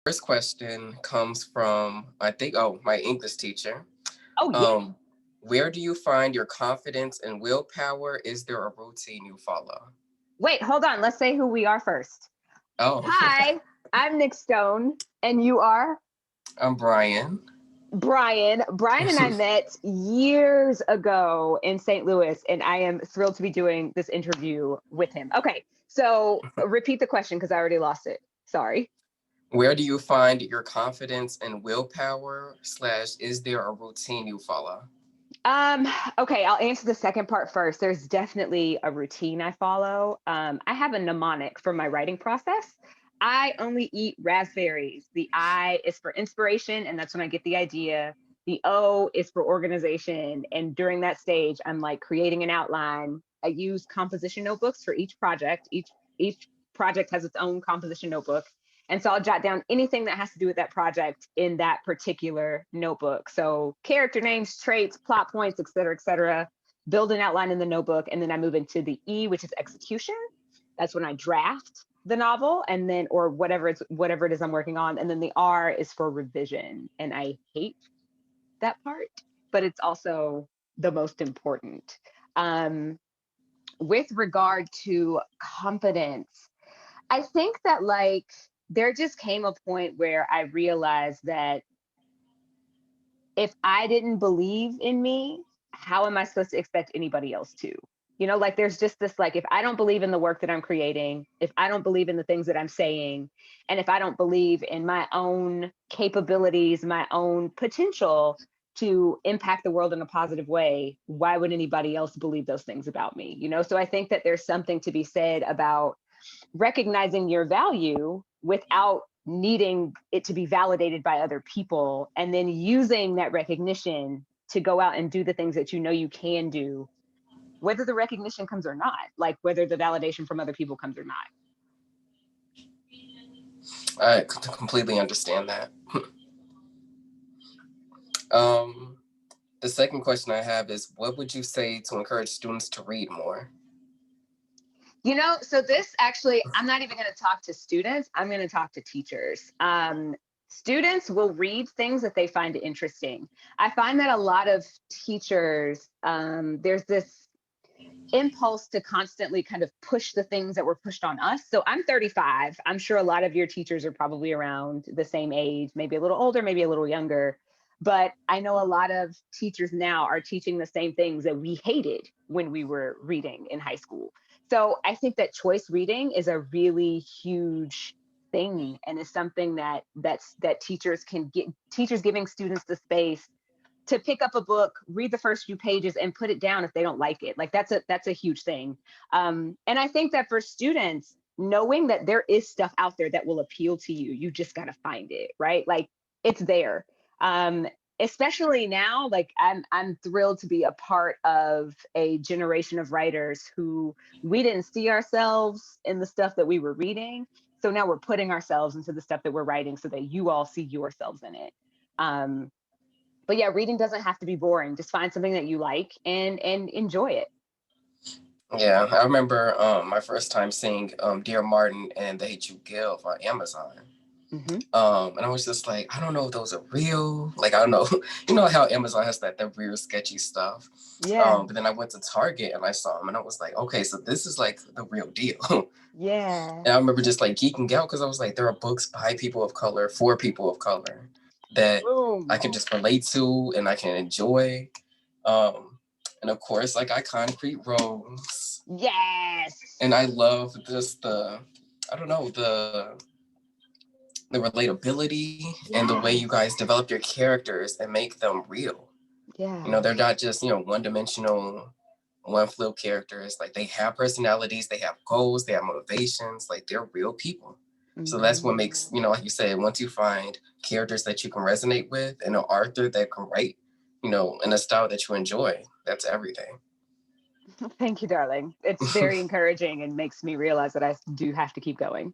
First question comes from, I think, my English teacher. Oh, yeah. Um, where do you find your confidence and willpower? Is there a routine you follow? Wait, hold on. Let's say who we are first. Oh, Hi, I'm Nic Stone, and you are I'm Brian. Brian. Brian and I met years ago in St. Louis, and I am thrilled to be doing this interview with him. Okay, so repeat the question because I already lost it. Sorry. Where do you find your confidence and willpower? Slash, is there a routine you follow? Um, okay, I'll answer the second part first. There's definitely a routine I follow. I have a mnemonic for my writing process. I only eat raspberries. The I is for inspiration, and that's when I get the idea. The O is for organization. And during that stage, I'm like creating an outline. I use composition notebooks for each project. Each project has its own composition notebook. And so I'll jot down anything that has to do with that project in that particular notebook. So character names, traits, plot points, et cetera, build an outline in the notebook. And then I move into the E, which is execution. That's when I draft the novel and then, or whatever it is I'm working on. And then the R is for revision. And I hate that part, but it's also the most important. Um, with regard to confidence, I think that like there just came a point where I realized that if I didn't believe in me, how am I supposed to expect anybody else to? Like there's just this like, if I don't believe in the work that I'm creating, if I don't believe in the things that I'm saying, and if I don't believe in my own capabilities, my own potential to impact the world in a positive way, why would anybody else believe those things about me? So I think that there's something to be said about recognizing your value without needing it to be validated by other people, and then using that recognition to go out and do the things that you can do, whether the recognition comes or not, like whether the validation from other people comes or not. I completely understand that. Um, the second question I have is, what would you say to encourage students to read more? So this actually, I'm not even going to talk to students. I'm going to talk to teachers. Students will read things that they find interesting. I find that a lot of teachers, there's this impulse to constantly kind of push the things that were pushed on us. So I'm 35. I'm sure a lot of your teachers are probably around the same age, maybe a little older, maybe a little younger. But I know a lot of teachers now are teaching the same things that we hated when we were reading in high school. So I think that choice reading is a really huge thing, and is something that teachers can get, teachers giving students the space to pick up a book, read the first few pages, and put it down if they don't like it. Like that's a huge thing. And I think that for students, knowing that there is stuff out there that will appeal to you, you just gotta find it, right? Like it's there. Um, Especially now, like I'm thrilled to be a part of a generation of writers who we didn't see ourselves in the stuff that we were reading. So now we're putting ourselves into the stuff that we're writing so that you all see yourselves in it. Um, but yeah, reading doesn't have to be boring. Just find something that you like and enjoy it. Yeah, I remember my first time seeing Dear Martin and The Hate You Give on Amazon. Hmm. And I was just like, I don't know if those are real. Like, I don't know. You know how Amazon has that real sketchy stuff. Yeah, But then I went to Target and I saw them and I was like, okay, so this is like the real deal. yeah. And I remember just like geeking out because I was like, there are books by people of color for people of color that I Boom. can just relate to and I can enjoy. Um, and of course, like I Concrete Rose. Yes. And I love just I don't know, the relatability and the way you Yes. guys develop your characters and make them real. Yeah. They're not just, one dimensional, one fluke characters. Like they have personalities, they have goals, they have motivations, like they're real people. So that's what Hmm. makes, like you said, once you find characters that you can resonate with and an author that can write, in a style that you enjoy, that's everything. Thank you, darling. It's very encouraging and makes me realize that I do have to keep going.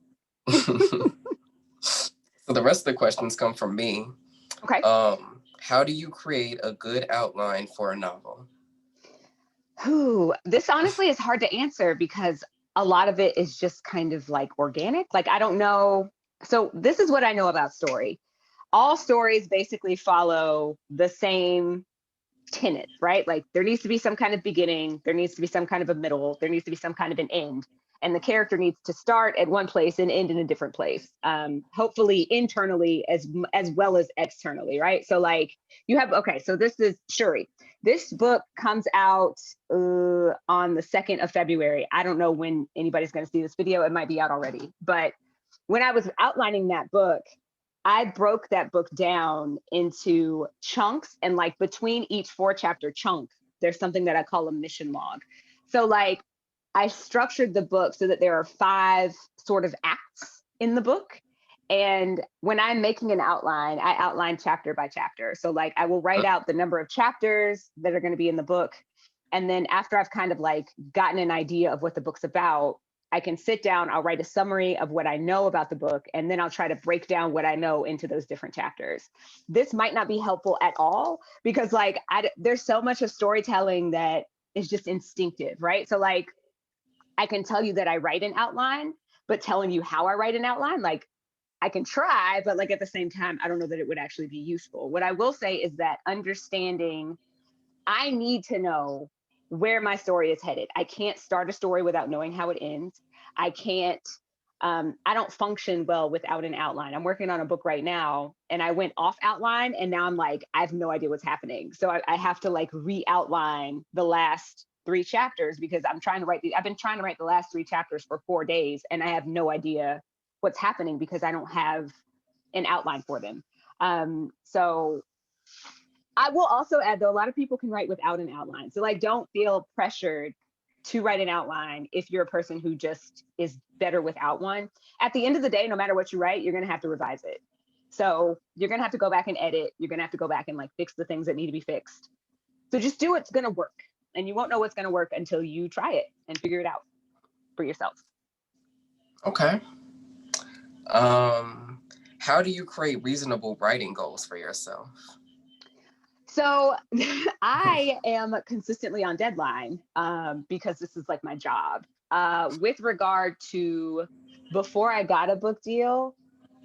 So the rest of the questions come from me. Okay. How do you create a good outline for a novel? Whew. This honestly is hard to answer because a lot of it is just kind of like organic. Like I don't know. So this is what I know about story. All stories basically follow the same tenets, right? Like there needs to be some kind of beginning, there needs to be some kind of a middle, there needs to be some kind of an end. And the character needs to start at one place and end in a different place. Hopefully internally as well as externally, right? So like you have, okay, so this is Shuri. This book comes out on the 2nd of February. I don't know when anybody's going to see this video. It might be out already. But when I was outlining that book, I broke that book down into chunks, and like between each 4-chapter chunk, there's something that I call a mission log. So like I structured the book so that there are 5 sort of acts in the book. And when I'm making an outline, I outline chapter by chapter. So like I will write out the number of chapters that are going to be in the book. And then after I've kind of like gotten an idea of what the book's about, I can sit down, I'll write a summary of what I know about the book, and then I'll try to break down what I know into those different chapters. This might not be helpful at all because like there's so much of storytelling that is just instinctive, right? So like I can tell you that I write an outline, but telling you how I write an outline, like I can try, but like at the same time, I don't know that it would actually be useful. What I will say is that understanding, I need to know where my story is headed. I can't start a story without knowing how it ends. I can't, I don't function well without an outline. I'm working on a book right now and I went off outline and now I'm like, I have no idea what's happening. So I have to like re-outline the last 3 chapters because I've been trying to write the last 3 chapters for 4 days and I have no idea what's happening because I don't have an outline for them. So I will also add, though, a lot of people can write without an outline. So like, don't feel pressured to write an outline if you're a person who just is better without one. At the end of the day, no matter what you write, you're going to have to revise it. So you're going to have to go back and edit. You're going to have to go back and like fix the things that need to be fixed. So just do what's going to work. And you won't know what's going to work until you try it and figure it out for yourself. Okay. How do you create reasonable writing goals for yourself? So I am consistently on deadline because this is like my job. With regard to before I got a book deal,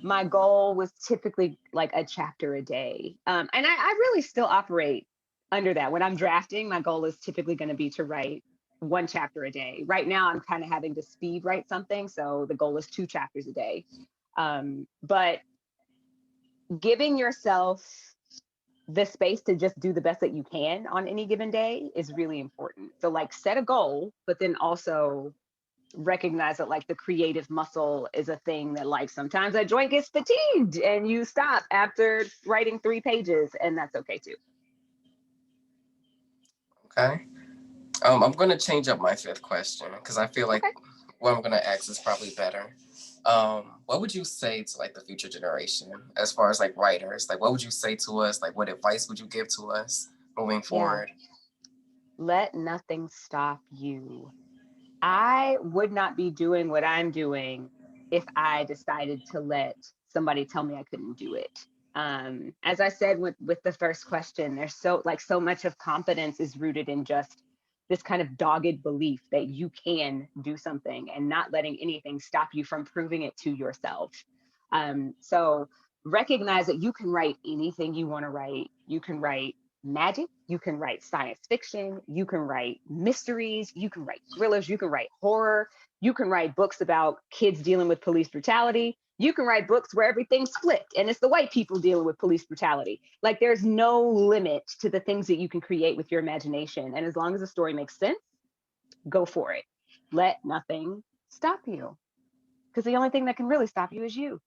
my goal was typically like a chapter a day. And I really still operate under that. When I'm drafting, my goal is typically going to be to write 1 chapter a day. Right now, I'm kind of having to speed write something. So the goal is 2 chapters a day. But giving yourself the space to just do the best that you can on any given day is really important. So like set a goal, but then also recognize that like the creative muscle is a thing that like sometimes that joint gets fatigued and you stop after writing 3 pages and that's okay too. Okay. I'm going to change up my 5th question because I feel like what I'm going to ask is probably better. What would you say to like the future generation as far as like writers? Like, what would you say to us? Like, what advice would you give to us moving forward? Let nothing stop you. I would not be doing what I'm doing if I decided to let somebody tell me I couldn't do it. As I said with the first question, there's so much of confidence is rooted in just this kind of dogged belief that you can do something and not letting anything stop you from proving it to yourself. So recognize that you can write anything you want to write. You can write magic, you can write science fiction, you can write mysteries, you can write thrillers, you can write horror, you can write books about kids dealing with police brutality, you can write books where everything's flipped and it's the white people dealing with police brutality. Like there's no limit to the things that you can create with your imagination. And as long as the story makes sense, go for it. Let nothing stop you. Because the only thing that can really stop you is you.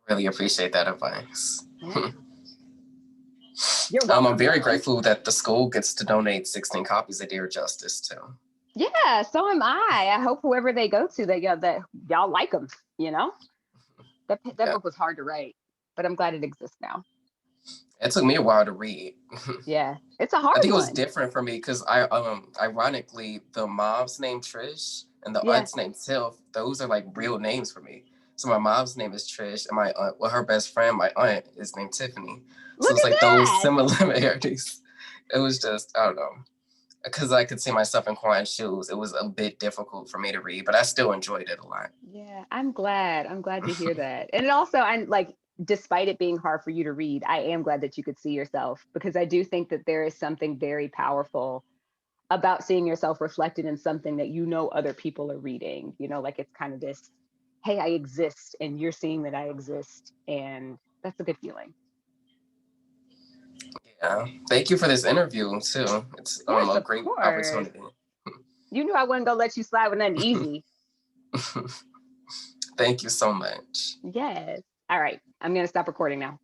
I really appreciate that advice. Yeah. You're welcome. I'm very grateful that the school gets to donate 16 copies of Dear Justice too. Yeah, so am I. I hope whoever they go to, that y'all like them. You know, that book was hard to write, but I'm glad it exists now. It took me a while to read. Yeah, it's a hard one. I think it was different for me because ironically, the mom's name Trish and the aunt's name Tiff. Those are like real names for me. So my mom's name is Trish, and my aunt, well, her best friend, my aunt, is named Tiffany. So it's like those similarities. It was just, I don't know. because I could see myself in Kwan's shoes, it was a bit difficult for me to read, but I still enjoyed it a lot. Yeah, I'm glad. I'm glad to hear that. And it also, I'm like, despite it being hard for you to read, I am glad that you could see yourself, because I do think that there is something very powerful about seeing yourself reflected in something that you know other people are reading. You know, like it's kind of this, hey, I exist and you're seeing that I exist. And that's a good feeling. Yeah. Thank you for this interview too. It's Yes, a of great course. opportunity. You knew I wasn't gonna let you slide with nothing easy. Thank you so much. Yes. All right. I'm gonna stop recording now.